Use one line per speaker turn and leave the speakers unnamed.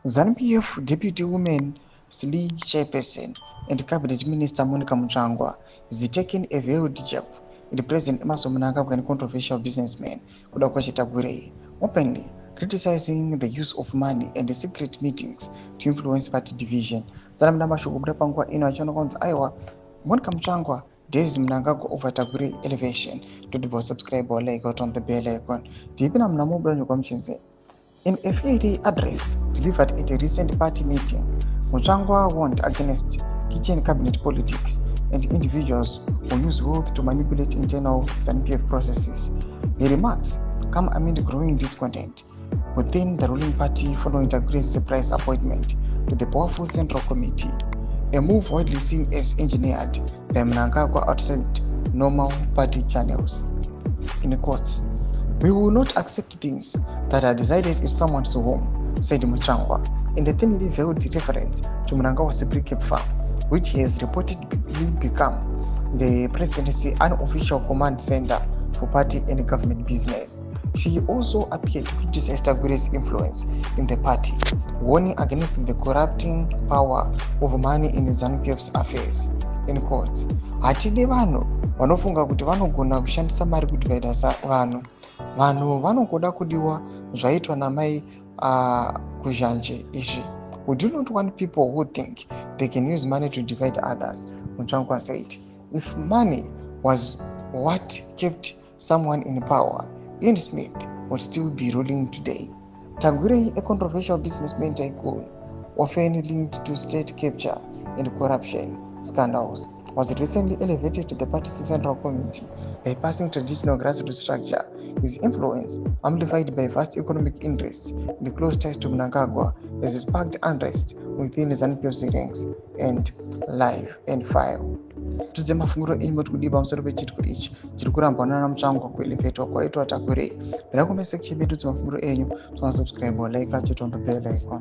ZANU-PF Deputy Women League Chairperson and Cabinet Minister Monica Mutsvangwa is taking a veiled jab at President Emmerson Mnangagwa and controversial businessman KUTYA openly criticizing the use of money and the secret meetings to influence party division. Zanamda mashugubda pangwa ino achono konzi aiwa Monica Mutsvangwa days Mnangagwa over TSHABANGU elevation. To subscribe or like out on the bell icon. Tipina mnamubra nyukomchinze. In a FAD address delivered at a recent party meeting, Mutsvangwa warned against kitchen cabinet politics and individuals who use wealth to manipulate internal ZANU-PF processes. The remarks come amid growing discontent within the ruling party following TSHABANGU's surprise appointment to the powerful Central Committee, a move widely seen as engineered by Mnangagwa outside normal party channels. In quotes, "We will not accept things that are decided in someone's home," said Mutsvangwa, in the thinly veiled reference to Mnangagwa's brick farm, which has reportedly become the presidency unofficial command center for party and government business. She also appeared to criticize TSHABANGU's influence in the party, warning against the corrupting power of money in ZANU-PF's affairs. In quotes, "Hatide vanhu vanofunga kuti vanogona kushandisa mari kudivhaidha vanhu. Vanhu vanogoda kudiwa zvaitwa namai kuzhanje izvi. We do not want people who think they can use money to divide others," Mutsvangwa said. If money was what kept someone in power, Ian Smith would still be ruling today. TSHABANGU, a controversial businessman tycoon, often linked to state capture and corruption scandals, was recently elevated to the party's Central Committee, bypassing traditional grassroots structure. His influence, amplified by vast economic interests and close ties to Mnangagwa, has sparked unrest within ZANU-PF's ranks and live and file. Tudze mafunguro enyu moti kudiba musoro pechitiko ichi chiri kurambwa nana Mutsvangwa kuelevhetwa kwaitwa TSHABANGU. Bvira kumesection yedu mafunguro enyu, subscribe or like on the bell icon.